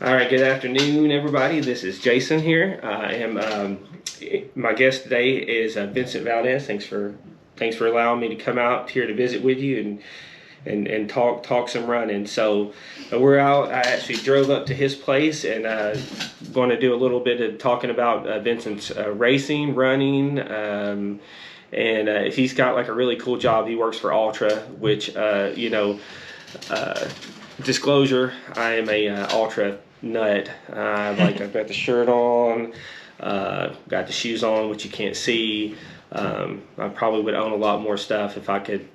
All right, good afternoon, everybody. This is Jason here. I am my guest today is Vincent Valdez. Thanks for allowing me to come out here to visit with you and talk some running. So we're out. I actually drove up to his place and going to do a little bit of talking about Vincent's racing, running. And he's got like a really cool job. He works for Altra, which disclosure, I am a Altra nut. I've got the shirt on, got the shoes on, which you can't see. I probably would own a lot more stuff if I could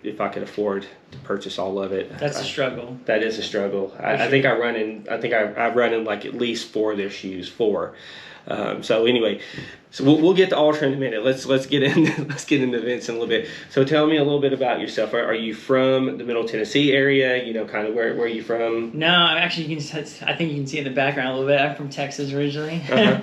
afford to purchase all of it. That's a struggle. That is a struggle. I think I run in like at least 4 of their shoes. 4. So anyway, so we'll get to Altra in a minute. Let's get into Vince in a little bit. So tell me a little bit about yourself. Are you from the Middle Tennessee area? You know, kind of where are you from? No, I'm actually, I think you can see in the background a little bit. I'm from Texas originally. Uh-huh.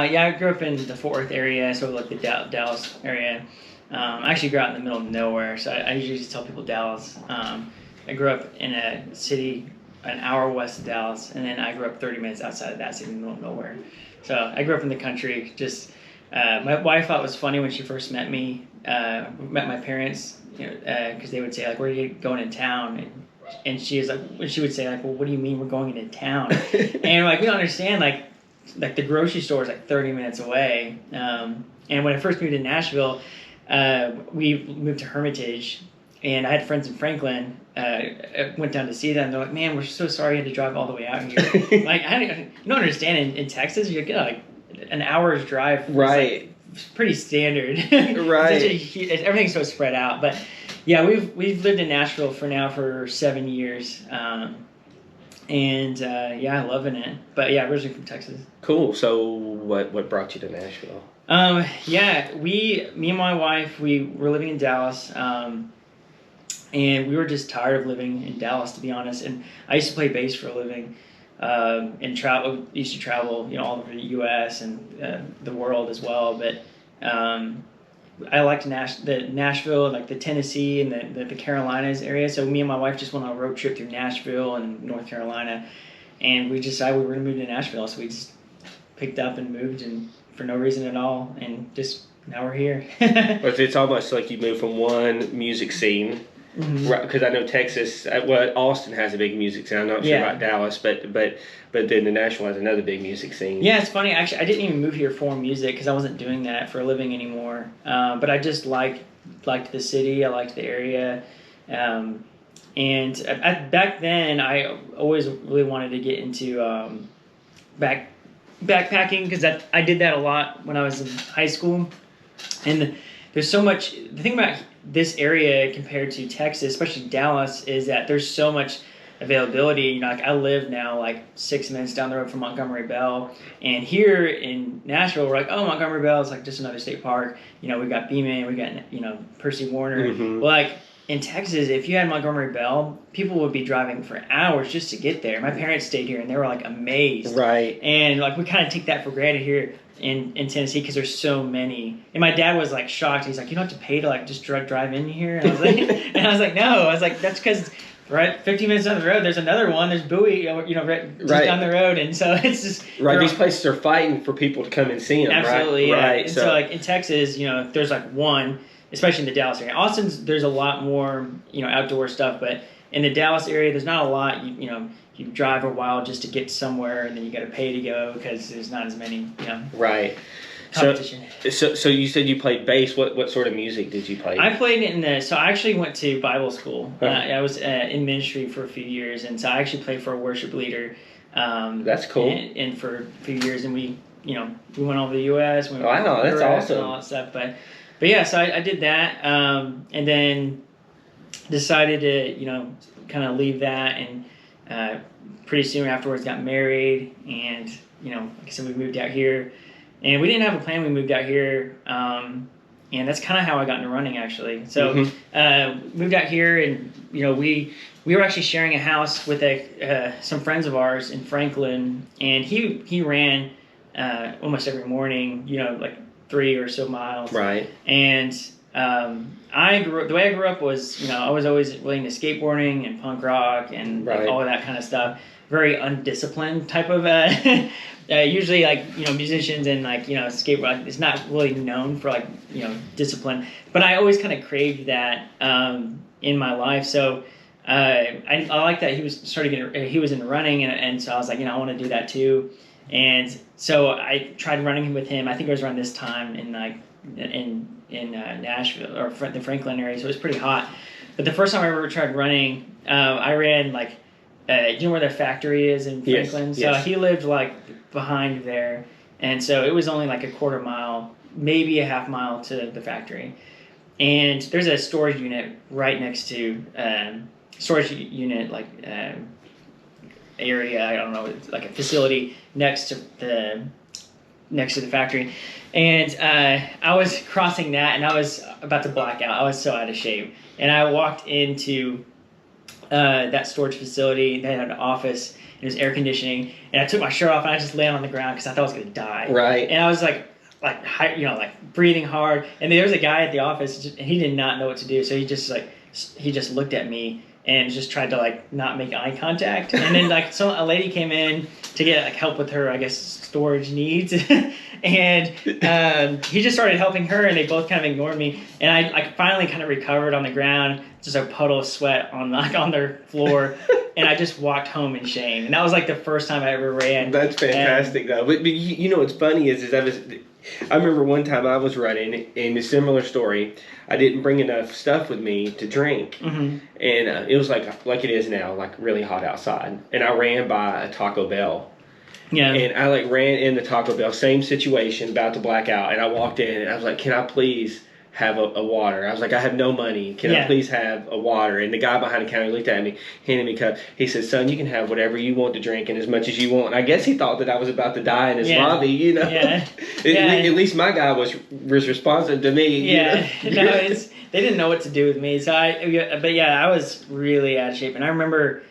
Yeah, I grew up in the Fort Worth area, sort of like the Dallas area. I actually grew up in the middle of nowhere, so I usually just tell people Dallas. I grew up in a city an hour west of Dallas, and then I grew up 30 minutes outside of that city in the middle of nowhere. So I grew up in the country. Just my wife thought it was funny when she first met me, met my parents, because they would say like, "Where are you going in town?" And she would say like, "Well, what do you mean we're going into town?" And like we don't understand like the grocery store is like 30 minutes away. And when I first moved to Nashville, we moved to Hermitage, and I had friends in Franklin. I went down to see them. They're like, "Man, we're so sorry you had to drive all the way out here." Like, you don't understand. In Texas, you get like an hour's drive. Right. It's pretty standard. Right. Everything's so spread out. But yeah, we've lived in Nashville for 7 years. Yeah, loving it. But yeah, originally from Texas. Cool. So what brought you to Nashville? Yeah, me and my wife, we were living in Dallas. And we were just tired of living in Dallas, to be honest. And I used to play bass for a living, and used to travel, all over the U.S. and the world as well. But I liked Nashville, like the Tennessee and the Carolinas area. So me and my wife just went on a road trip through Nashville and North Carolina, and we decided we were going to move to Nashville. So we just picked up and moved, and for no reason at all, and just now we're here. But it's almost like you moved from one music scene. Mm-hmm. Right, because I know Texas, Austin has a big music scene. I'm not sure about Dallas, but then the Nashville has another big music scene. Yeah, it's funny. Actually, I didn't even move here for music because I wasn't doing that for a living anymore. But I just liked the city. I liked the area. And back then, I always really wanted to get into backpacking because I did that a lot when I was in high school. And there's so much. The thing about this area compared to Texas, especially Dallas, is that there's so much availability. Like I live now like 6 minutes down the road from Montgomery Bell, and here in Nashville, we're like, oh, Montgomery Bell is like just another state park. We got Beeman, we got Percy Warner. Mm-hmm. Well, like in Texas, if you had Montgomery Bell, people would be driving for hours just to get there. My parents stayed here, and they were like amazed. Right. And like we kind of take that for granted here in Tennessee because there's so many. And my dad was like shocked. He's like, "You don't have to pay to like just drive in here." And I was like, no. I was like, that's because right 15 minutes down the road there's another one. There's Bowie, just down the road, and so it's just right. These places are fighting for people to come and see them. Absolutely, right? Yeah. Right. And so like in Texas, there's like one, especially in the Dallas area. Austin's there's a lot more outdoor stuff, but in the Dallas area there's not a lot. You drive a while just to get somewhere, and then you got to pay to go because there's not as many, Right. competition. So you said you played bass. What sort of music did you play? I played so I actually went to Bible school. Huh. I was in ministry for a few years, and so I actually played for a worship leader. That's cool. And for a few years, and we went over the U.S. We went Wow, that's awesome. And all that stuff. But yeah, so I did that, and then decided to kind of leave that and. Pretty soon afterwards got married, and like I said, we moved out here, and we didn't have a plan. We moved out here, and that's kind of how I got into running actually. So moved out here, and we were actually sharing a house with some friends of ours in Franklin, and he ran almost every morning, like 3 or so miles, right, and the way I grew up was, I was always really into skateboarding and punk rock and like, Right. all of that kind of stuff. Very undisciplined type of, usually like, musicians and like, skateboard, it's not really known for like, discipline. But I always kind of craved that in my life. So I like that he was in running, and so I was like, I want to do that too. And so I tried running with him. I think it was around this time in Nashville or the Franklin area, so it was pretty hot. But the first time I ever tried running, I ran like, do you know where the factory is in Franklin? Yes, so yes. he lived like behind there, and so it was only like a quarter mile, maybe a half mile to the factory. And there's a storage unit right next to area. I don't know, it's like a facility next to the factory. And I was crossing that, and I was about to black out. I was so out of shape, and I walked into that storage facility. They had an office, and it was air conditioning, and I took my shirt off, and I just landed on the ground because I thought I was going to die. Right. And I was like breathing hard, and there was a guy at the office, and he did not know what to do, so he just looked at me and just tried to like not make eye contact. And then like a lady came in to get like help with her, I guess, storage needs. And he just started helping her, and they both kind of ignored me. And I finally kind of recovered on the ground, just a puddle of sweat on their floor. And I just walked home in shame. And that was like the first time I ever ran. That's fantastic, though. But what's funny is I remember one time I was running in a similar story. I didn't bring enough stuff with me to drink, Mm-hmm. and it was like it is now, like really hot outside. And I ran by a Taco Bell. Yeah. And I like ran in the Taco Bell, same situation, about to black out. And I walked in, and I was like, "Can I please have a water?" I was like, "I have no money. Can I please have a water?" And the guy behind the counter looked at me, handed me a cup. He said, "Son, you can have whatever you want to drink and as much as you want." And I guess he thought that I was about to die in his lobby, Yeah. At least my guy was responsive to me. Yeah. They didn't know what to do with me. So I was really out of shape. And I remember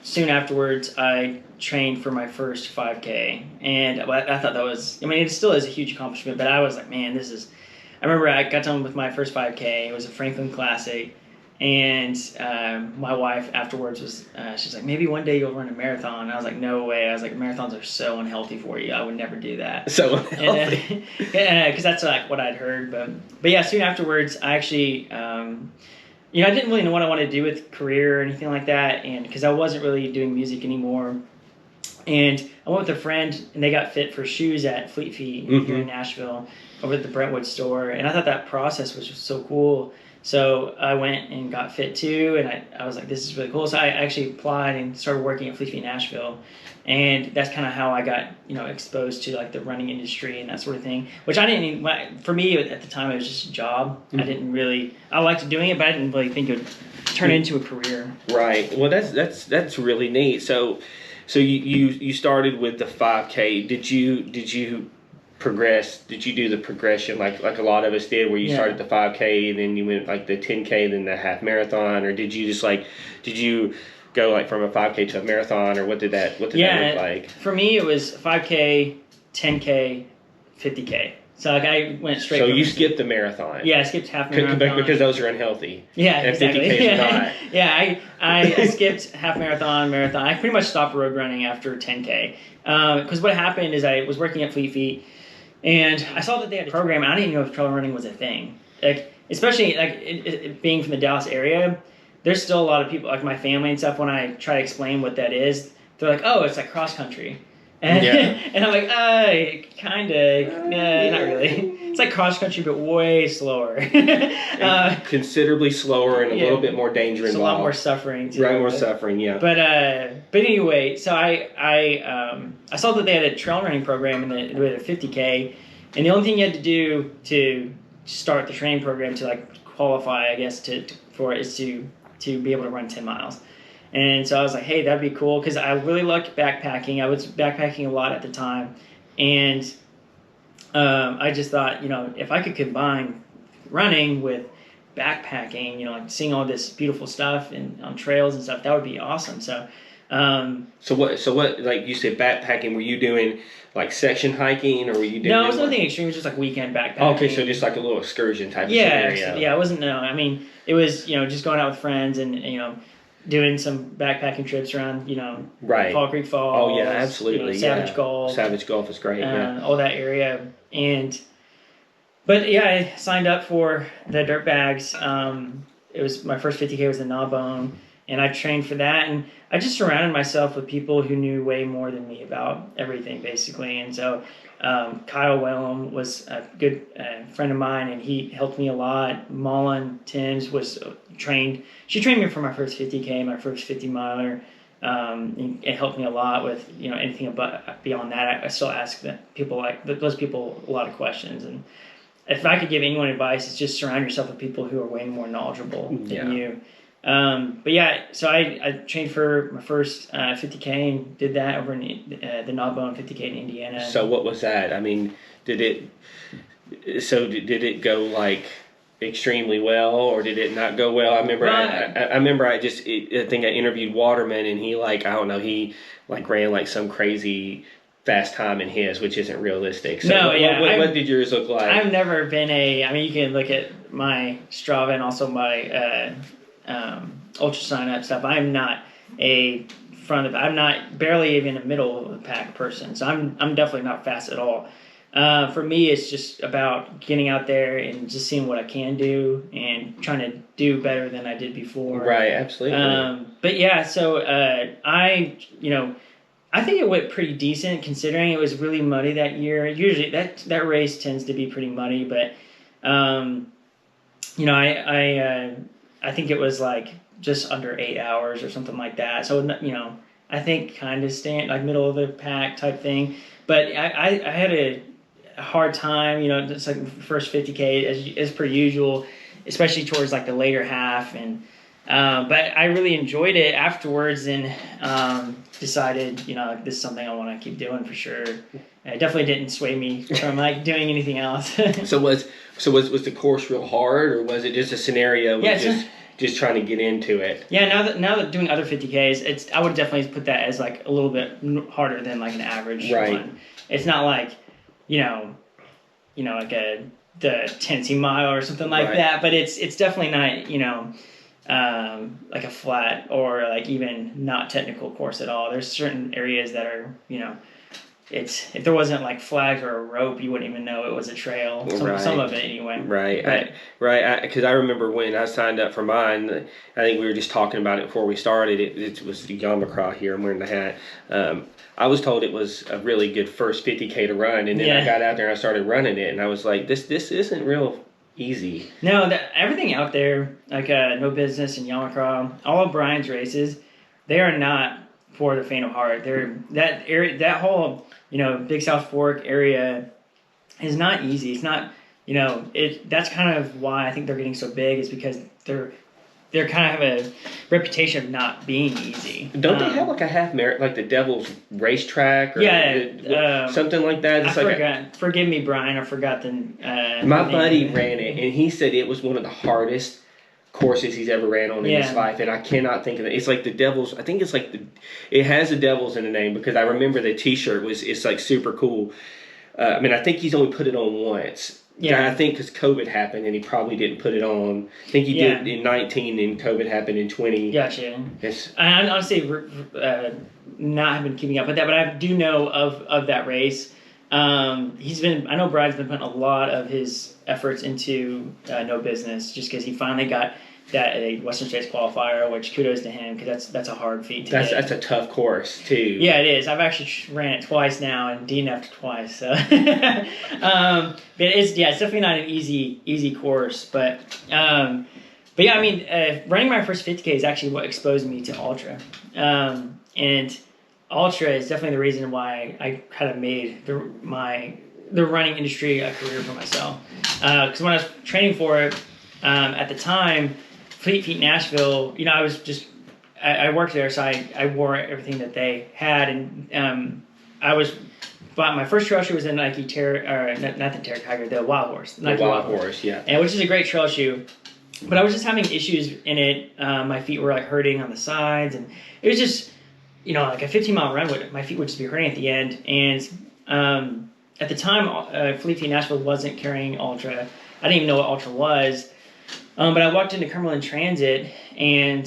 soon afterwards, I trained for my first 5K, and I thought that was, it still is a huge accomplishment, but I was like, man, I remember I got done with my first 5K. It was a Franklin Classic, and my wife afterwards was, she's like, maybe one day you'll run a marathon. And I was like, no way. I was like, marathons are so unhealthy for you. I would never do that. So unhealthy. Because that's like what I'd heard. But yeah, soon afterwards, I actually, I didn't really know what I wanted to do with career or anything like that, and because I wasn't really doing music anymore. And I went with a friend, and they got fit for shoes at Fleet Feet here in Nashville over at the Brentwood store. And I thought that process was just so cool. So I went and got fit too, and I was like, this is really cool. So I actually applied and started working at Fleet Feet Nashville. And that's kind of how I got, exposed to like the running industry and that sort of thing, which I didn't even, for me at the time, it was just a job. I liked doing it, but I didn't really think it would turn into a career. Right. Well, that's really neat. So you started with the 5K. Did you progress? Did you do the progression like a lot of us did, where you started the 5K and then you went like the 10K, then the half marathon, or did you go like from a 5K to a marathon, or what did that look like? For me, it was 5K, 10K, 50K. So like I went straight. So you skipped the marathon. Yeah, I skipped half marathon because those are unhealthy. Yeah, and exactly. 50K is not. Yeah, I skipped half marathon. I pretty much stopped road running after 10K. Because what happened is I was working at Fleet Feet, and I saw that they had a program, and I didn't even know if trail running was a thing. Like, especially like it being from the Dallas area, there's still a lot of people, like my family and stuff, when I try to explain what that is, they're like, oh, it's like cross country. And, and I'm like, kinda, not really. It's like cross country, but way slower. Considerably slower and a little bit more danger involved. A lot more suffering too. Right, more suffering, yeah. But anyway, so I saw that they had a trail running program and they had a 50K, and the only thing you had to do to start the training program to like qualify, I guess, for it is to be able to run 10 miles. And so I was like, hey, that'd be cool, because I really liked backpacking. I was backpacking a lot at the time. And I just thought, if I could combine running with backpacking, like seeing all this beautiful stuff and on trails and stuff, that would be awesome. So So what? Like you said, backpacking. Were you doing like section hiking, or were you doing? No, it was nothing extreme. It was just like weekend backpacking. Oh, okay, so just like a little excursion type of Yeah, scenario. yeah. It wasn't. No, I mean, it was just going out with friends and doing some backpacking trips around Right. Fall Creek Falls. Oh yeah, absolutely. Savage Gulf. Savage Gulf is great. Yeah. All that area. But yeah, I signed up for the dirt bags. It was my first 50K was the Gnawbone, and I trained for that. And I just surrounded myself with people who knew way more than me about everything, basically. And so Kyle Wellham was a good friend of mine, and he helped me a lot. Mullen Timms was trained. She trained me for my first 50K, my first 50 miler. It helped me a lot with anything beyond that. I still ask those people a lot of questions, and if I could give anyone advice, it's just surround yourself with people who are way more knowledgeable than you. But yeah, so I trained for my first 50K and did that over in the Gnawbone 50K in Indiana. So what was that? I mean, did it go like extremely well, or did it not go well? I remember I think I interviewed Waterman, and he I don't know, he ran like some crazy fast time in his, which isn't realistic. So no, what did yours look like? I've never been I mean, you can look at my Strava and also my ultra sign up stuff. I'm not I'm not barely even a middle of the pack person. So I'm definitely not fast at all. For me, it's just about getting out there and just seeing what I can do and trying to do better than I did before. Right, absolutely. But yeah, so I think it went pretty decent considering it was really muddy that year. Usually that race tends to be pretty muddy, but I think it was like just under 8 hours or something like that. So I think kind of middle of the pack type thing. But I had a hard time. It's like the first 50K as per usual, especially towards like the later half and. But I really enjoyed it afterwards and decided, this is something I want to keep doing for sure. It definitely didn't sway me from doing anything else. So was the course real hard, or was it just a scenario with just trying to get into it? Yeah, now that doing other 50Ks, I would definitely put that as like a little bit harder than like an average one. It's not like, like the Tennessee Mile or something like that, but it's definitely not, like a flat or like even not technical course at all. There's certain areas that are, if there wasn't like flags or a rope, you wouldn't even know it was a trail. Some of it anyway. Right. Because I remember when I signed up for mine, I think we were just talking about it before we started. It was the Yamacraw here. I'm wearing the hat. I was told it was a really good first 50K to run, and then I got out there and I started running it, and I was like, this isn't real easy. No, everything out there, like No Business and Yamacraw, all of Brian's races, they are not for the faint of heart. That area, that whole Big South Fork area is not easy. It's not that's kind of why I think they're getting so big, is because they're kind of have a reputation of not being easy. Don't they have like a half merit, like the Devil's Racetrack? Or something like that. It's forgive me, Brian. I forgot the. My buddy ran it, and he said it was one of the hardest courses he's ever ran on in his life, and I cannot think of it. It's like the Devil's. I think it's like it has the Devil's in the name, because I remember the T-shirt it's like super cool. I mean, I think he's only put it on once. Yeah, I think because COVID happened and he probably didn't put it on. I think he did in 19 and COVID happened in 20. Gotcha. I honestly not have been keeping up with that, but I do know of that race. I know Brian's been putting a lot of his efforts into No Business, just because he finally got that a Western States qualifier, which kudos to him, because that's a hard feat to get. That's a tough course too. Yeah, it is. I've actually ran it twice now and DNF'd twice. So, but it's definitely not an easy course. But yeah, I mean, running my first 50K is actually what exposed me to ultra, and ultra is definitely the reason why I kind of made the running industry a career for myself. Because when I was training for it at the time. Fleet Feet Nashville, I was just, I worked there, so I wore everything that they had, and but my first trail shoe was a Nike not the Terra Tiger, the Wild Horse. The Wild Horse, yeah. And which is a great trail shoe, but I was just having issues in it. My feet were like hurting on the sides, and it was just, like a 15-mile run my feet would just be hurting at the end. And at the time, Fleet Feet Nashville wasn't carrying Altra. I didn't even know what Altra was. But I walked into Cumberland Transit, and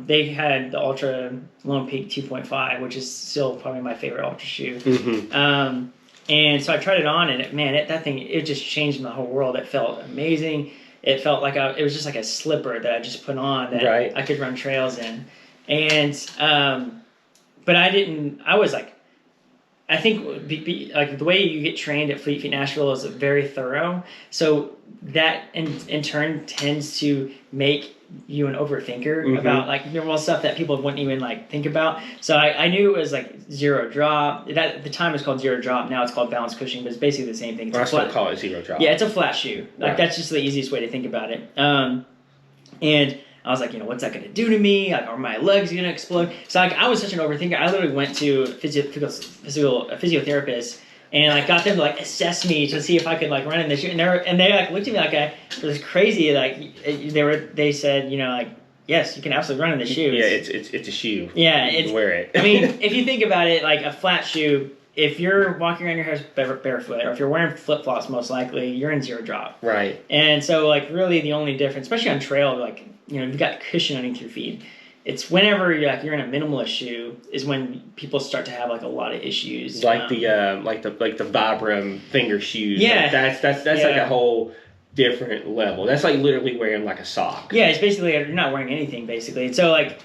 they had the Altra Lone Peak 2.5, which is still probably my favorite Altra shoe. Mm-hmm. And so I tried it on, and that thing, it just changed my whole world. It felt amazing. It felt like it was just like a slipper that I just put on that I could run trails in. And but I was like, I think like the way you get trained at Fleet Feet Nashville is very thorough. So that in turn tends to make you an overthinker about like normal stuff that people wouldn't even like think about. So I knew it was like zero drop. That at the time it was called zero drop. Now it's called balance cushioning, but it's basically the same thing. I still call it zero drop. Yeah, it's a flat shoe. Like that's just the easiest way to think about it. And I was like, what's that going to do to me? Like, are my legs going to explode? So like, I was such an overthinker. I literally went to a physiotherapist and like got them to like assess me to see if I could like run in the shoe. And they like looked at me like I was crazy. Like they said, like, yes, you can absolutely run in the shoes. Yeah, it's a shoe. Yeah, you can wear it. I mean, if you think about it, like a flat shoe, if you're walking around your house barefoot, or if you're wearing flip-flops, most likely you're in zero drop. Right. And so like really the only difference, especially on trail, like you've got cushion underneath your feet. It's whenever you're in a minimalist shoe is when people start to have like a lot of issues. Like the Vibram finger shoes. Yeah. Like, that's like a whole different level. That's like literally wearing like a sock. Yeah, it's basically you're not wearing anything basically. So like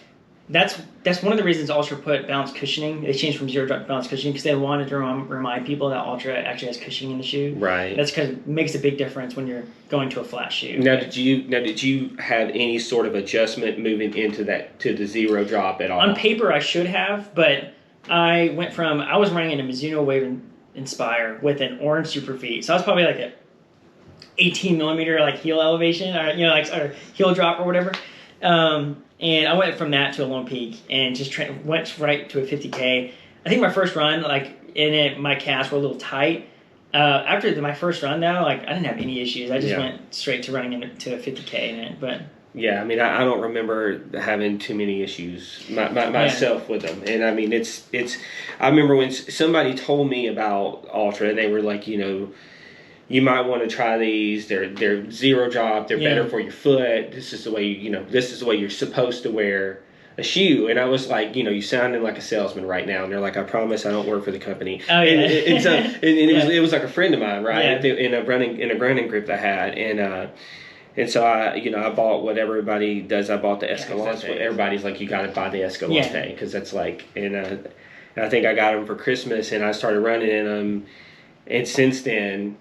that's one of the reasons Altra put balance cushioning. They changed from zero drop to balance cushioning because they wanted to remind people that Altra actually has cushioning in the shoe. Right. That's because it makes a big difference when you're going to a flat shoe. Now, did you have any sort of adjustment moving into to the zero drop at all? On paper, I should have, but I was running in a Mizuno Wave Inspire with an orange Superfeet, so I was probably like a 18 millimeter like heel elevation, or or heel drop or whatever. And I went from that to a Lone Peak and just went right to a 50K. I think my first run, my calves were a little tight. After my first run, though, I didn't have any issues. I just went straight to running into a 50K in it. But yeah, I mean, I don't remember having too many issues myself with them. And I mean, it's. I remember when somebody told me about Altra, they were like, you might want to try these. They're zero drop. They're better for your foot. This is the way this is the way you're supposed to wear a shoe. And I was like, you sounded like a salesman right now. And they're like, I promise I don't work for the company. Oh yeah. And so it was like a friend of mine, right? Yeah. In a running group I had, and so I bought what everybody does. I bought the Escalante. Everybody's like, you got to buy the Escalante because that's like, and I think I got them for Christmas, and I started running in them, and since then.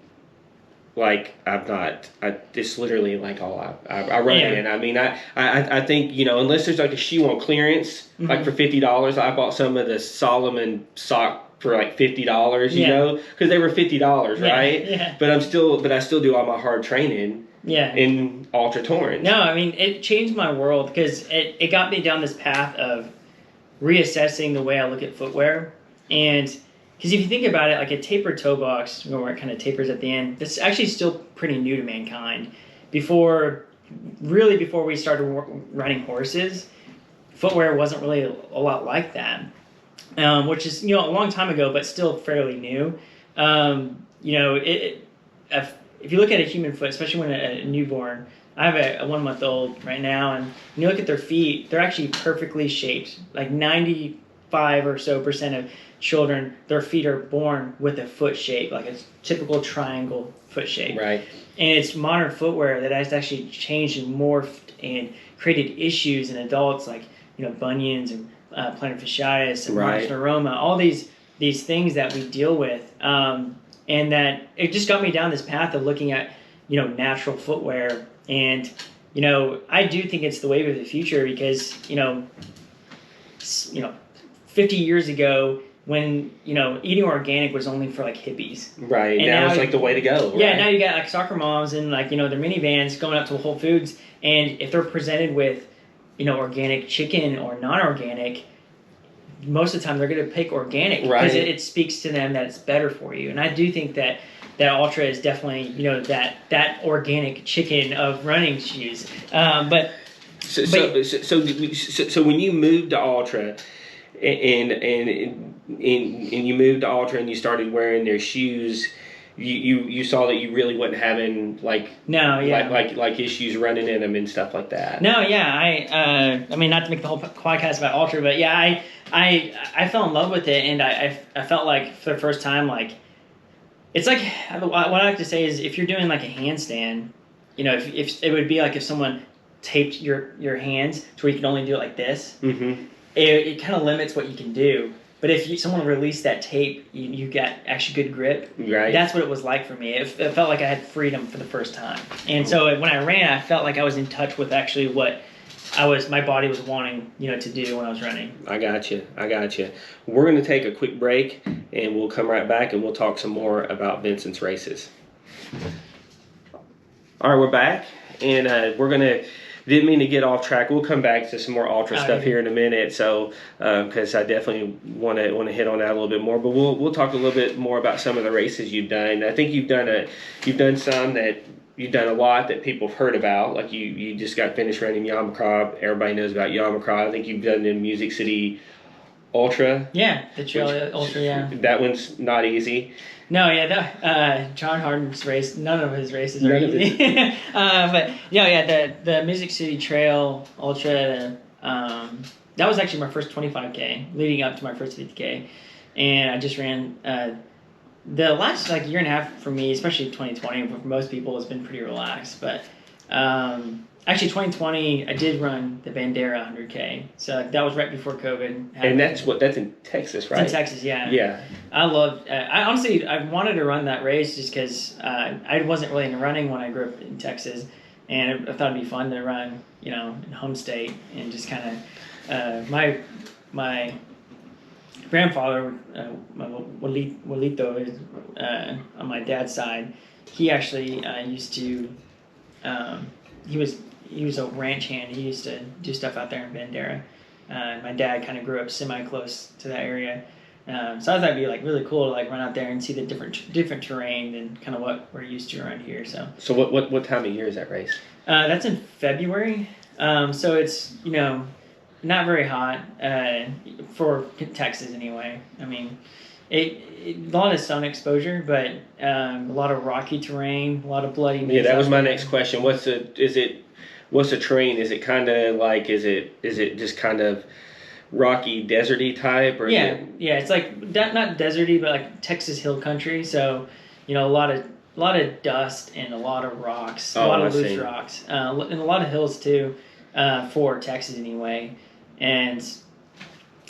It's literally like all I run in. I mean, I think, unless there's like a shoe on clearance, like for $50, I bought some of the Solomon sock for like $50, because they were $50, right? Yeah. But I still do all my hard training in Altra Torrens. No, I mean, it changed my world because it got me down this path of reassessing the way I look at footwear. And because if you think about it, like a tapered toe box, where it kind of tapers at the end, that's actually still pretty new to mankind. Before we started riding horses, footwear wasn't really a lot like that, which is a long time ago, but still fairly new. If you look at a human foot, especially when a newborn, I have a 1-month-old right now, and when you look at their feet, they're actually perfectly shaped. Like 95% or so of children, their feet are born with a foot shape, like a typical triangle foot shape. Right. And it's modern footwear that has actually changed and morphed and created issues in adults, like bunions and plantar fasciitis and Marfan neuroma, all these things that we deal with, and that it just got me down this path of looking at natural footwear. And I do think it's the wave of the future because 50 years ago, when eating organic was only for like hippies, right? And now it's like the way to go. Yeah, right? Now you got like soccer moms and like their minivans going up to Whole Foods, and if they're presented with organic chicken or non-organic, most of the time they're going to pick organic because it speaks to them that it's better for you. And I do think that Altra is definitely that organic chicken of running shoes. So when you moved to Altra. and you moved to Ultra and you started wearing their shoes. You saw that you really wasn't having like issues running in them and stuff like that. No, yeah, I mean, not to make the whole podcast about Ultra, but yeah, I fell in love with it, and I felt like for the first time, like, it's like, what I like to say is, if you're doing like a handstand, you know, if it would be like if someone taped your hands to where you can only do it like this, it kind of limits what you can do. But if someone released that tape, you got actually good grip. Right. That's what it was like for me. It felt like I had freedom for the first time. And so when I ran, I felt like I was in touch with actually what my body was wanting, to do when I was running. I got you. We're going to take a quick break, and we'll come right back, and we'll talk some more about Vincent's races. All right, we're back, and didn't mean to get off track. We'll come back to some more Ultra stuff here in a minute. So, because I definitely want to hit on that a little bit more. But we'll talk a little bit more about some of the races you've done. I think you've done a lot that people have heard about. Like you just got finished running Yamacraw. Everybody knows about Yamacraw. I think you've done the Music City Ultra. Yeah, the Trail Ultra. Yeah. That one's not easy. No, yeah, John Harden's race, none of his races are easy. But the Music City Trail Ultra, that was actually my first 25K, leading up to my first 50K. And I just ran, the last year and a half for me, especially 2020, for most people, has been pretty relaxed. But actually 2020, I did run the Bandera 100K. So that was right before COVID. And that's in Texas, right? It's in Texas, yeah. Yeah. I honestly wanted to run that race just because I wasn't really into running when I grew up in Texas. And I thought it'd be fun to run, in home state, and just kind of, my grandfather, Walito, on my dad's side, he actually used to, he was a ranch hand. He used to do stuff out there in Bandera. My dad kind of grew up semi-close to that area. So I thought it'd be really cool to run out there and see the different terrain and kind of what we're used to around here. So what time of year is that race? That's in February. So it's not very hot for Texas anyway. I mean, a lot of sun exposure, but a lot of rocky terrain, a lot of bloody. Yeah, that was my next question. What's the terrain? Is it kind of is it just kind of rocky, deserty type, or yeah, it's not deserty, but like Texas hill country. So a lot of dust and a lot of rocks, a lot of loose rocks, and a lot of hills too, for Texas anyway. And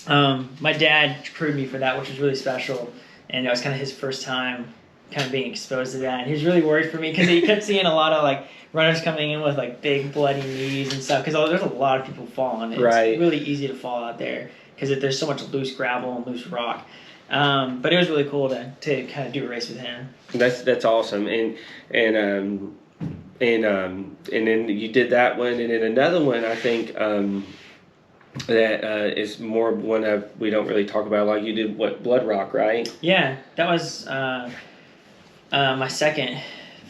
my dad crewed me for that, which was really special, and it was kind of his first time kind of being exposed to that. And he was really worried for me because he kept seeing a lot of runners coming in with big bloody knees and stuff, because there's a lot of people falling. It's really easy to fall out there because there's so much loose gravel and loose rock. But it was really cool to kind of do a race with him. That's awesome. And then you did that one, and then another one I think that is more one we don't really talk about. Like you did Blood Rock, right? Yeah, that was my second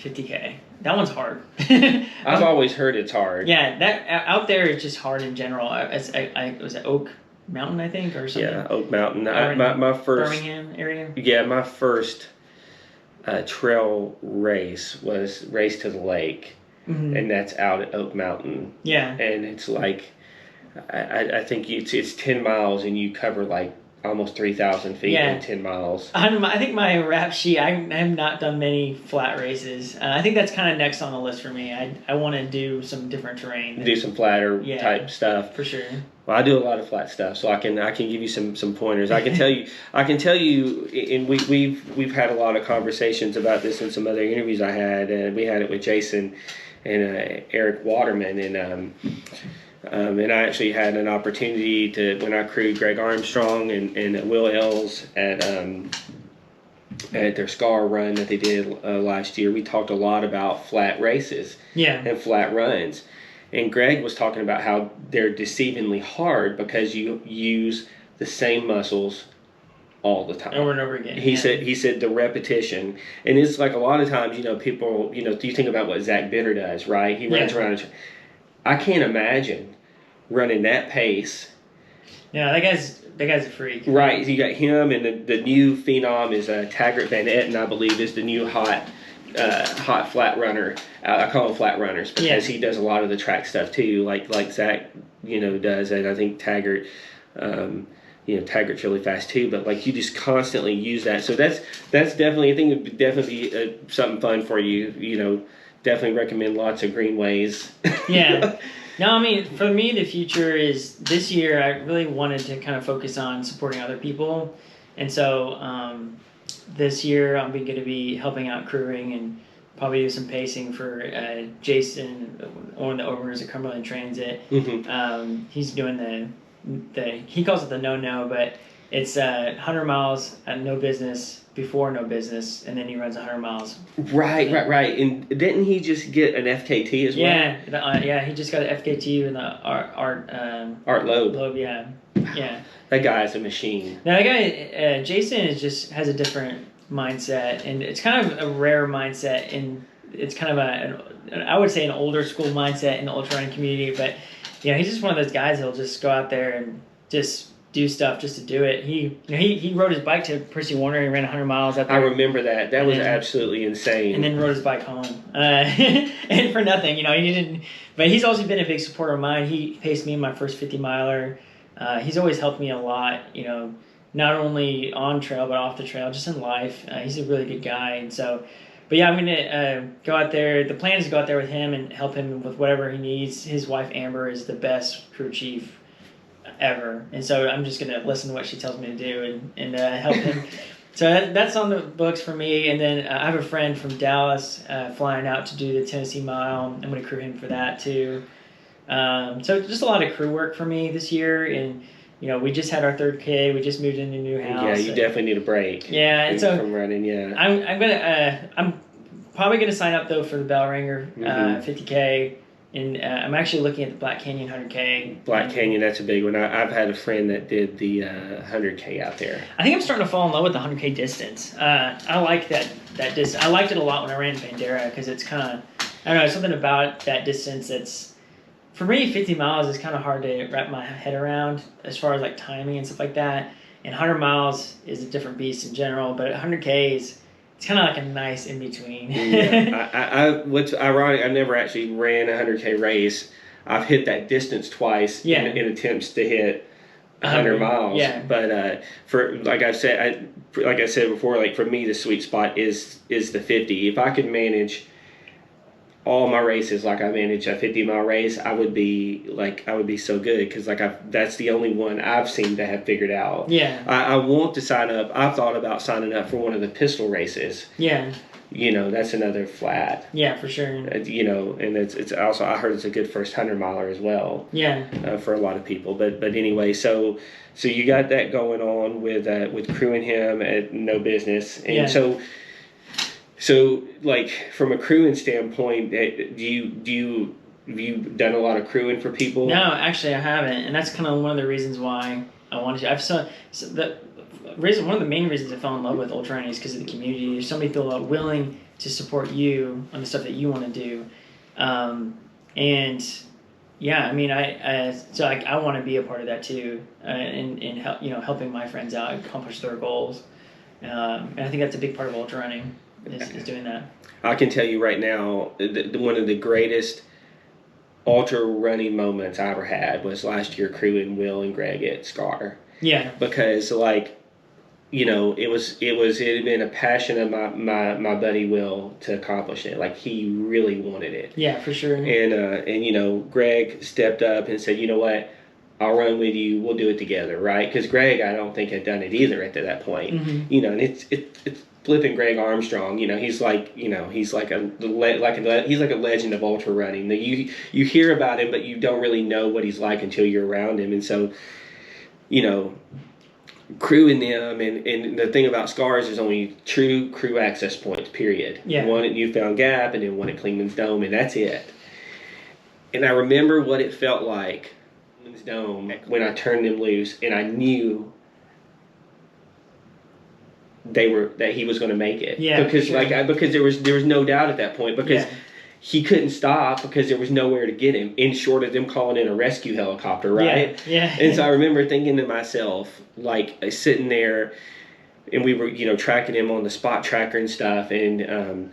50K. That one's hard. I've always heard it's hard. Yeah, that out there is just hard in general. It was at Oak Mountain, I think, or something. Yeah, Oak Mountain. My first Birmingham area. Yeah, my first trail race was Race to the Lake, and that's out at Oak Mountain. Yeah, and it's I think it's 10 miles, and you cover almost 3,000 feet in 10 miles. I think my rap sheet, I have not done many flat races. I think that's kind of next on the list for me. I want to do some different terrain. Do some flatter type stuff. For sure. Well, I do a lot of flat stuff, so I can give you some pointers. I can tell you, and we've had a lot of conversations about this in some other interviews I had, and we had it with Jason and Eric Waterman, and I actually had an opportunity when I crewed Greg Armstrong and Will Ells at their SCAR run that they did last year. We talked a lot about flat races and flat runs. And Greg was talking about how they're deceivingly hard because you use the same muscles all the time. Over and over again. He said the repetition. And it's a lot of times, people, you think about what Zach Bitter does, right? He runs around. I can't imagine running that pace No, that guy's a freak. Right, you got him, and the new phenom is Taggart Van Etten, I believe, is the new hot flat runner. I call them flat runners because he does a lot of the track stuff too, like Zach, does, and I think Taggart, Taggart's really fast too. But like you just constantly use that, so that's definitely, I think it would definitely be something fun for you. Definitely recommend lots of greenways. Yeah. No, I mean, for me, the future is this year. I really wanted to kind of focus on supporting other people, and so this year I'm going to be helping out crewing and probably do some pacing for Jason, one of the owners of Cumberland Transit. Mm-hmm. He's doing he calls it the no, but it's 100 miles at no business, before no business, and then he runs 100 miles. Right. And didn't he just get an FKT as well? Yeah, he just got an FKT with the Art Loeb. Loeb, yeah. That guy's a machine. Now that guy, Jason, has a different mindset, and it's kind of a rare mindset, and it's kind of I would say an older school mindset in the ultra running community, but he's just one of those guys that'll just go out there and just do stuff just to do it. He rode his bike to Percy Warner and ran 100 miles out there. I remember that. That was absolutely insane. And then rode his bike home. And for nothing, he didn't. But he's also been a big supporter of mine. He paced me in my first 50 miler. He's always helped me a lot, not only on trail but off the trail, just in life. He's a really good guy. And so, but yeah, I'm going to go out there. The plan is to go out there with him and help him with whatever he needs. His wife, Amber, is the best crew chief ever, and so I'm just gonna listen to what she tells me to do and help him. So that's on the books for me. And then I have a friend from Dallas flying out to do the Tennessee Mile. I'm gonna crew him for that too. So just a lot of crew work for me this year, and we just had our 3rd K. We just moved into a new house. Yeah, you definitely need a break. Yeah, and so from running. Yeah, I'm probably gonna sign up though for the Bell Ringer 50K. And I'm actually looking at the Black Canyon 100K. Black Canyon, that's a big one. I've had a friend that did the 100K out there. I think I'm starting to fall in love with the 100K distance. I like that distance. I liked it a lot when I ran Bandera because it's kind of, I don't know, something about that distance that's, for me, 50 miles is kind of hard to wrap my head around as far as like timing and stuff like that. And 100 miles is a different beast in general, but 100K is, it's kind of like a nice in between. Yeah. What's ironic, I've never actually ran a 100K race. I've hit that distance twice in attempts to hit 100 miles. Yeah. But for like I said before, like for me the sweet spot is the 50. If I could manage all my races like I manage a 50-mile race, I would be so good because that's the only one I've seemed to have figured out. Yeah. I want to sign up. I've thought about signing up for one of the pistol races. Yeah. That's another flat. Yeah, for sure. And it's also, I heard it's a good first 100-miler as well. Yeah. For a lot of people, but anyway, so you got that going on with crewing him at No Business, and So, like, from a crewing standpoint, have you done a lot of crewing for people? No, actually, I haven't, and that's kind of one of the reasons why I wanted to. One of the main reasons I fell in love with ultra running is because of the community. There's so many people willing to support you on the stuff that you want to do, and yeah, I mean, I want to be a part of that too, and help, helping my friends out accomplish their goals, and I think that's a big part of ultra running. Is doing that. I can tell you right now, one of the greatest ultra running moments I ever had was last year crewing Will and Greg at Scar. Yeah. Because it had been a passion of my buddy Will to accomplish it. Like he really wanted it. Yeah, for sure. And Greg stepped up and said, you know what, I'll run with you. We'll do it together, right? Because Greg, I don't think had done it either at that point. Mm-hmm. And it's flipping Greg Armstrong. He's like a legend of ultra running. You hear about him, but you don't really know what he's like until you're around him. And so, crewing them, and the thing about Scars is only true crew access points, period. Yeah. One at Newfound Gap and then one at Clingman's Dome, and that's it. And I remember what it felt like Dome when I turned them loose, and I knew that he was going to make it. Yeah, because sure. because there was no doubt at that point, because he couldn't stop because there was nowhere to get him, in short of them calling in a rescue helicopter, right? Yeah. And so I remember thinking to myself, like, sitting there, and we were, tracking him on the spot tracker and stuff, and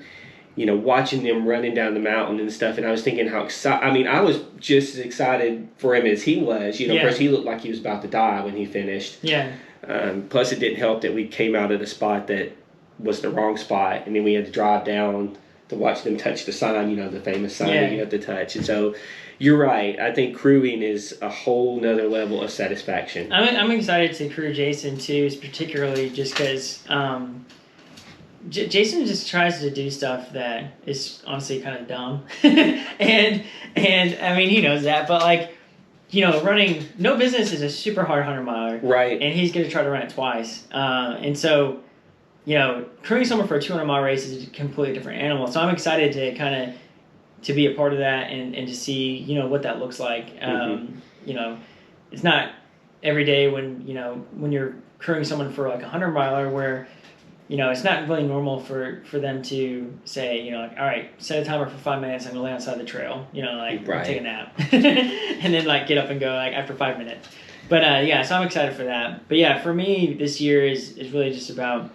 watching them running down the mountain and stuff. And I was thinking how excited. I mean, I was just as excited for him as he was. Of course, he looked like he was about to die when he finished. Yeah. Plus, it didn't help that we came out at a spot that was the wrong spot, and then we had to drive down to watch them touch the sign. The famous sign that you have to touch. And so, you're right. I think crewing is a whole nother level of satisfaction. I'm excited to crew Jason too, particularly just because. Jason just tries to do stuff that is honestly kind of dumb, and I mean he knows that, but running No Business is a super hard 100-miler, right? And he's gonna try to run it twice, and so crewing someone for a 200-mile race is a completely different animal. So I'm excited to be a part of that and to see what that looks like. It's not every day when you're crewing someone for like a 100-miler where. It's not really normal for them to say, all right, set a timer for 5 minutes. I'm gonna lay on the side of the trail, right. Take a nap, and then get up and go after 5 minutes. But so I'm excited for that. But yeah, for me this year is really just about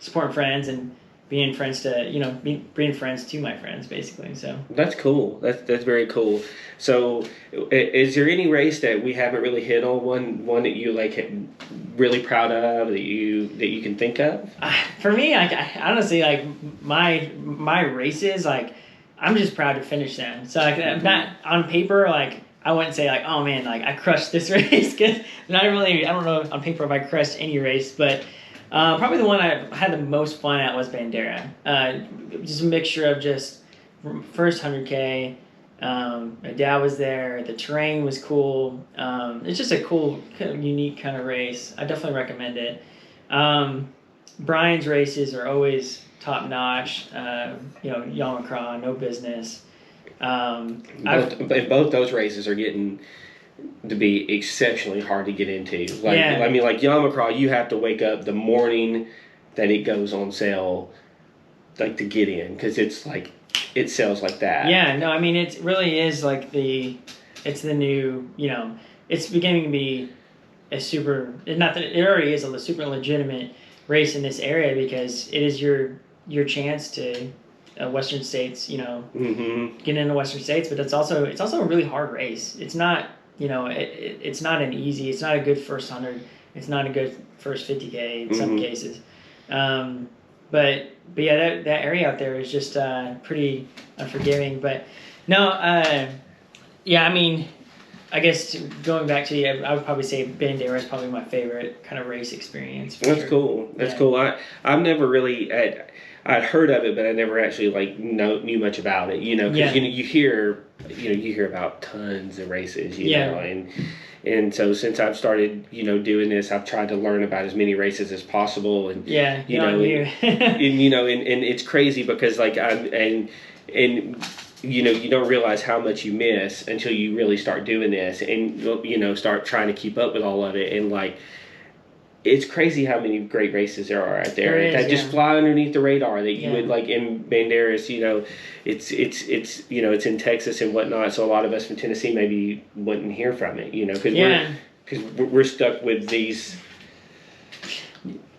supporting friends and being friends to being friends to my friends basically. So that's cool. That's very cool. So is there any race that we haven't really hit on? One that you really proud of that you can think of? For me, I honestly my races I'm just proud to finish them. So not on paper I wouldn't say oh man I crushed this race because I don't know on paper if I crushed any race, but probably the one I had the most fun at was Bandera. Just a mixture of just first 100K. My dad was there. The terrain was cool. It's just a cool, kind of unique kind of race. I definitely recommend it. Brian's races are always top notch. Yamacraw, No Business. Both those races are getting to be exceptionally hard to get into. I mean, Yamacraw, you have to wake up the morning that it goes on sale, to get in, because it's it sells like that. Yeah, no, I mean it really is it's the new, it's beginning to be a super. Not that it already is a super legitimate race in this area because it is your chance to Western States, get into Western States, but it's also a really hard race. It's not. It's not it's not a good first 100. It's not a good first 50K in some cases. But yeah, that area out there is just pretty unforgiving. But no, I mean, I guess going back to I would probably say Bandera is probably my favorite kind of race experience. That's cool. That's cool. I've never really I'd heard of it, but I never actually knew much about it. Because you hear about tons of races. And so since I've started doing this, I've tried to learn about as many races as possible. And and it's crazy because you don't realize how much you miss until you really start doing this and start trying to keep up with all of it. And it's crazy how many great races there are out there that just fly underneath the radar that you would in Banderas. It's it's in Texas and whatnot, so a lot of us from Tennessee maybe wouldn't hear from it, because we're stuck with these.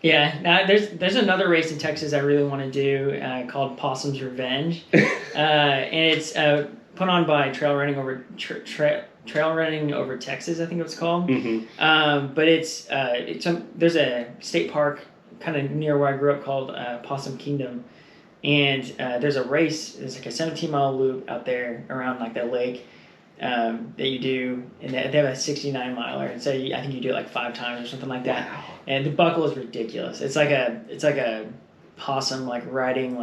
Yeah, now there's another race in Texas I really want to do called Possum's Revenge, and it's put on by Trail Running Over Texas, I think it was called. But it's there's a state park kind of near where I grew up called Possum Kingdom, and there's a race. There's a 17-mile loop out there around that lake that you do, and they have a 69-miler, and so I think you do it 5 times or something like that. Wow. And the buckle is ridiculous. It's like a possum riding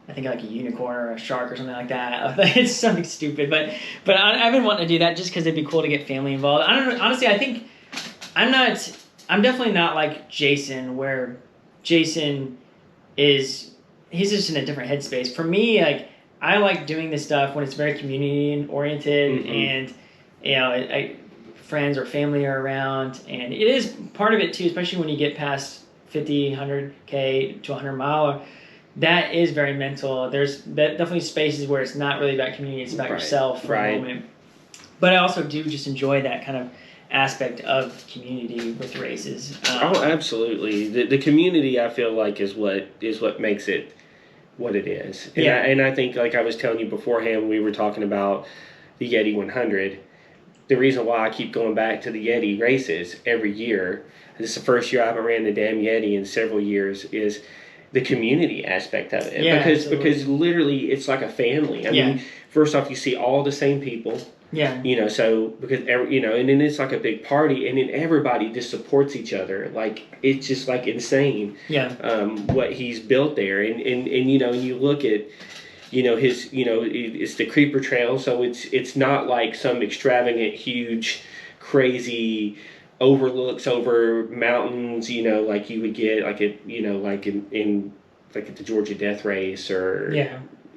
I think a unicorn or a shark or something like that. It's something stupid, but I've been wanting to do that just because it'd be cool to get family involved. I don't know. Honestly, I think I'm definitely not like Jason, where Jason he's just in a different headspace. For me, I like doing this stuff when it's very community oriented and friends or family are around, and it is part of it too, especially when you get past 50, 100K to 100 mile. that is very mental. There's definitely spaces where it's not really about community; it's about yourself for a moment. But I also do just enjoy that kind of aspect of community with races. Oh, absolutely. The community, I feel like, is what makes it what it is. And I think, like I was telling you beforehand, we were talking about the Yeti 100. The reason why I keep going back to the Yeti races every year, this is the first year I haven't ran the damn Yeti in several years, is the community aspect of it. Yeah, because literally it's like a family. I mean, first off, you see all the same people. Yeah. So because and then it's like a big party, and then everybody just supports each other. Like, it's just like insane. Yeah. What he's built there, and you look at, his, it's the Creeper Trail, so it's not like some extravagant, huge, crazy overlooks over mountains, like you would get like like in like at the Georgia Death Race, or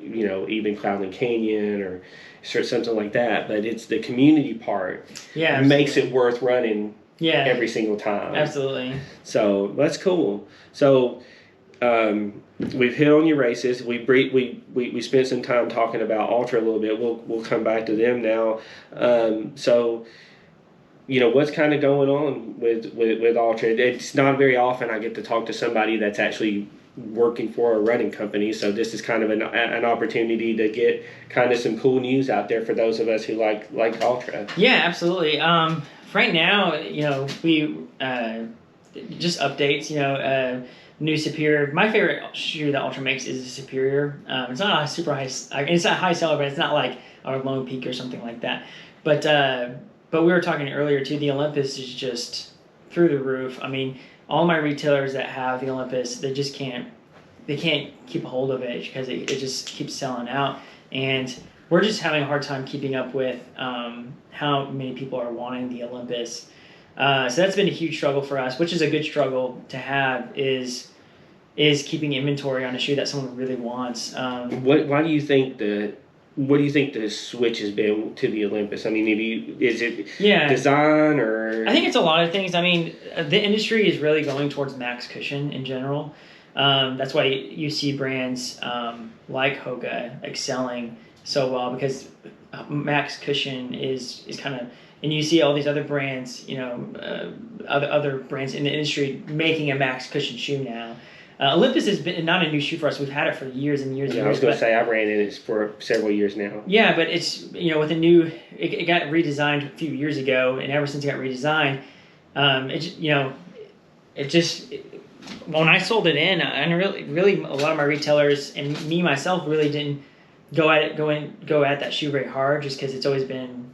even Cloudland Canyon, or something like that. But it's the community part makes it worth running every single time. Absolutely. So that's cool. So we've hit on your races. We spent some time talking about Ultra a little bit. We'll come back to them now. So what's kind of going on with Ultra? It's not very often I get to talk to somebody that's actually working for a running company, so this is kind of an opportunity to get kind of some cool news out there for those of us who like Ultra. Yeah, absolutely. Right now, we just updates. New Superior. My favorite shoe that Ultra makes is the Superior. It's not a super high. It's not high seller, but it's not like our Lone Peak or something like that. But we were talking earlier too. The Olympus is just through the roof. I mean, all my retailers that have the Olympus, they can't keep a hold of it because it just keeps selling out. And we're just having a hard time keeping up with how many people are wanting the Olympus. So that's been a huge struggle for us, which is a good struggle to have, is keeping inventory on a shoe that someone really wants. What do you think the switch has been to the Olympus? I mean, is it design, or? I think it's a lot of things. I mean, the industry is really going towards max cushion in general. That's why you see brands like Hoka excelling so well, because max cushion is kind of, and you see all these other brands, other brands in the industry making a max cushion shoe now. Olympus has been not a new shoe for us. We've had it for years and years. Yeah, I was going to say I've ran in it for several years now. Yeah, but it's with a new, it got redesigned a few years ago, and ever since it got redesigned, when I sold it in, and really a lot of my retailers and me myself really didn't go at that shoe very hard, just because it's always been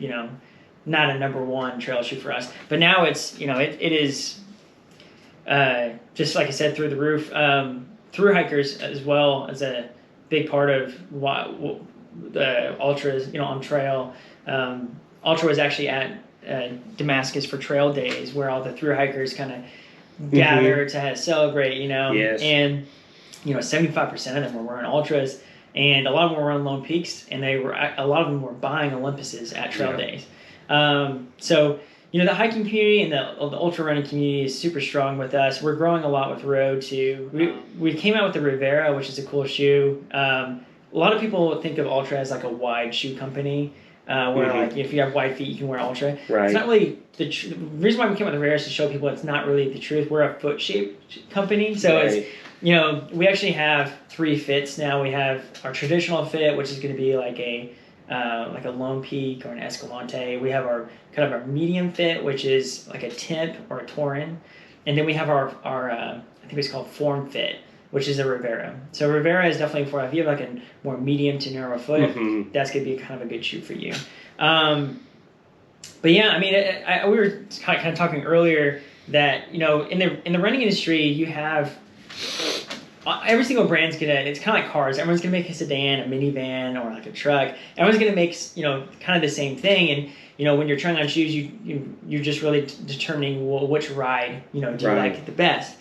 not a number one trail shoe for us. But now it's it is. Just like I said, through the roof. Through hikers as well as a big part of the Ultras, on trail. Ultra was actually at Damascus for trail days, where all the through hikers kind of gather to celebrate, Yes. And 75% of them were wearing Ultras, and a lot of them were wearing Lone Peaks, and a lot of them were buying Olympuses at trail days. So the hiking community and the ultra running community is super strong with us. We're growing a lot with Road too. We came out with the Rivera, which is a cool shoe. A lot of people think of Ultra as like a wide shoe company, where like if you have wide feet, you can wear Ultra. Right. It's not really the reason why we came out with the Rivera is to show people it's not really the truth. We're a foot shaped company, so it's we actually have 3 fits now. We have our traditional fit, which is going to be like a Lone Peak or an Escalante. We have our kind of our medium fit, which is like a Temp or a Torin, and then we have our I think it's called Form Fit, which is a Rivera. So Rivera is definitely for if you have like a more medium to narrow foot, that's gonna be kind of a good shoe for you. But yeah, I mean, we were kind of talking earlier that in the running industry you have. Every single brand's it's kind of like cars. Everyone's gonna make a sedan, a minivan, or like a truck. Everyone's gonna make kind of the same thing. And when you're trying on shoes, you're just really determining which ride do you like the best.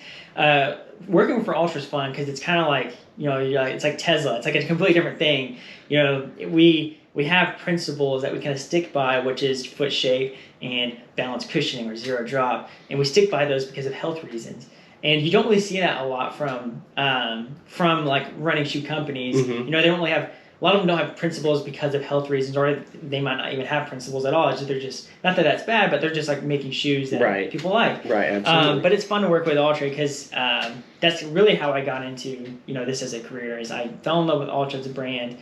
Working for Ultra is fun because it's kind of like it's like Tesla. It's like a completely different thing. We have principles that we kind of stick by, which is foot shape and balanced cushioning or zero drop, and we stick by those because of health reasons. And you don't really see that a lot from like running shoe companies. Mm-hmm. You know, they don't really have, a lot of them don't have principles because of health reasons, or they might not even have principles at all. It's just, they're just, not that that's bad, but they're just like making shoes that people like. Right, absolutely. But it's fun to work with Altra because that's really how I got into, you know, this as a career. Is I fell in love with Altra as a brand.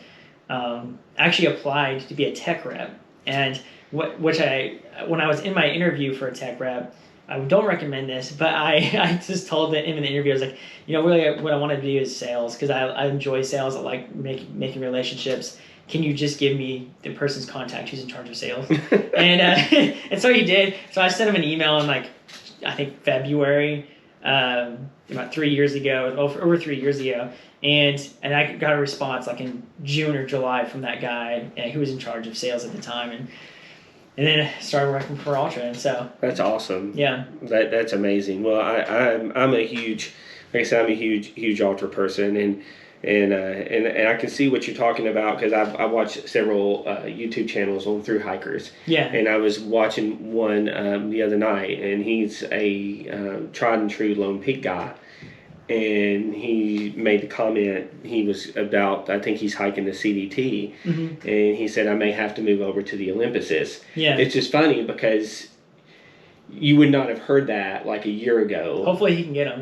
Actually applied to be a tech rep, and when I was in my interview for a tech rep, I don't recommend this, but I just told him in the interview, I was like, you know, really what I want to do is sales, because I enjoy sales. I like making relationships. Can you just give me the person's contact who's in charge of sales? and and so he did. So I sent him an email in like, I think February, about 3 years ago, over 3 years ago. And I got a response like in June or July from that guy who was in charge of sales at the time. And then I started working for Altra, and so that's awesome. Yeah, that's amazing. Well, I'm a huge, like I said, I'm a huge Altra person, and I can see what you're talking about, because I watch several YouTube channels on through hikers. Yeah. And I was watching one the other night, and he's a tried and true Lone Peak guy. And he made the comment, he was about, I think he's hiking the CDT, and he said, I may have to move over to the Olympuses. Yeah. It's just funny because you would not have heard that like a year ago. Hopefully he can get them.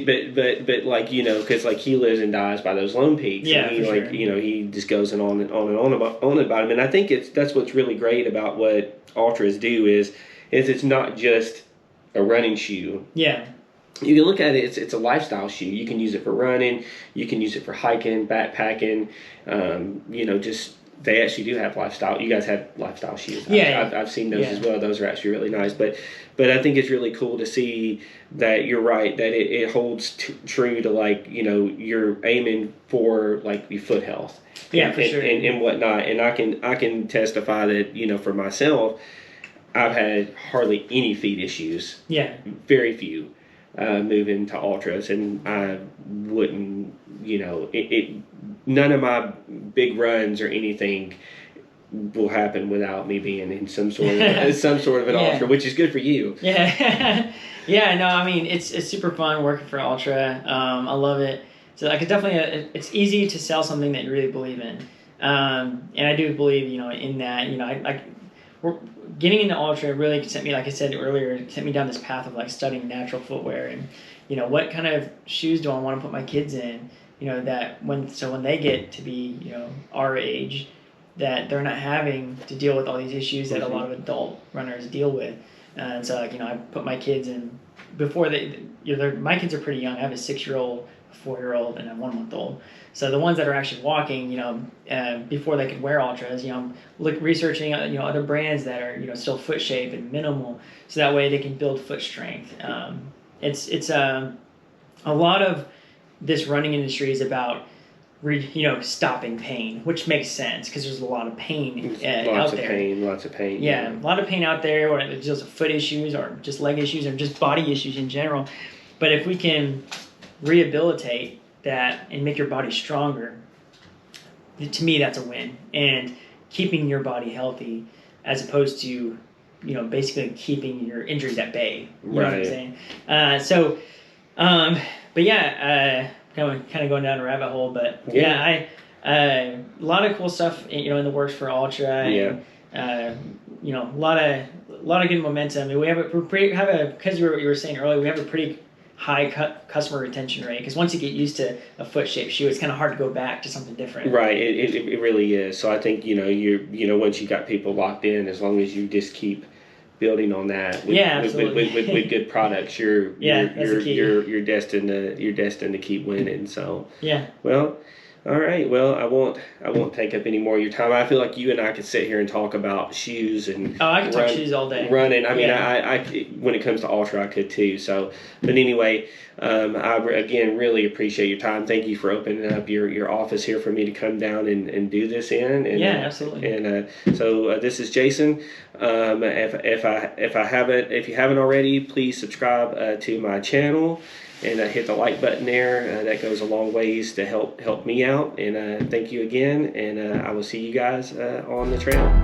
but like, you know, because like he lives and dies by those Lone Peaks. Yeah, and he, for like, sure. you know, he just goes on about him. And I think that's what's really great about what Altras do is it's not just a running shoe. Yeah. You can look at it, it's a lifestyle shoe. You can use it for running, you can use it for hiking, backpacking, you know, just, they actually do have lifestyle. You guys have lifestyle shoes. Yeah. I've seen those as well. Those are actually really nice. But I think it's really cool to see that you're right, that it holds true to, like, you know, you're aiming for like your foot health. Yeah, and, for sure. And whatnot. And I can testify that, you know, for myself, I've had hardly any feet issues. Yeah. Very few. Moving to Altras, and I wouldn't, you know, none of my big runs or anything will happen without me being in some sort of an Altra, which is good for you. Yeah. Yeah, no, I mean, it's super fun working for Altra. I love it. So I could definitely, it's easy to sell something that you really believe in. And I do believe, you know, in that, you know, we're getting into Altra really sent me, like I said earlier, sent me down this path of like studying natural footwear, and, you know, what kind of shoes do I want to put my kids in, you know, that when they get to be, you know, our age, that they're not having to deal with all these issues that a lot of adult runners deal with. And so, like, you know, I put my kids in before my kids are pretty young. I have a 6-year-old, a 4-year-old, and a 1-month-old. So the ones that are actually walking, you know, before they could wear Altras, you know, researching, you know, other brands that are, you know, still foot shape and minimal, so that way they can build foot strength. It's a lot of this running industry is about, you know, stopping pain, which makes sense because there's a lot of pain out there. Lots of pain. Yeah, a lot of pain out there, or it's just foot issues, or just leg issues, or just body issues in general. But if we can rehabilitate that and make your body stronger, to me that's a win. And keeping your body healthy, as opposed to, you know, basically keeping your injuries at bay. You know what I'm saying? But yeah, kind of going down a rabbit hole. But yeah, a lot of cool stuff, you know, in the works for Altra. And, you know, a lot of good momentum. And we have because you were saying earlier, we have a pretty high customer retention rate, because once you get used to a foot shaped shoe, it's kind of hard to go back to something different. Right, it really is. So I think, you know, once you got people locked in, as long as you just keep building on that with good products, you're destined to keep winning. So well, all right. Well, I won't take up any more of your time. I feel like you and I could sit here and talk about shoes and I could talk shoes all day. Running. I mean, I when it comes to Altra, I could too. So, but anyway, I again really appreciate your time. Thank you for opening up your office here for me to come down and do this in. And, absolutely. And so this is Jason. If you haven't already, please subscribe to my channel. And hit the like button there. That goes a long ways to help me out. And thank you again. And I will see you guys on the trail.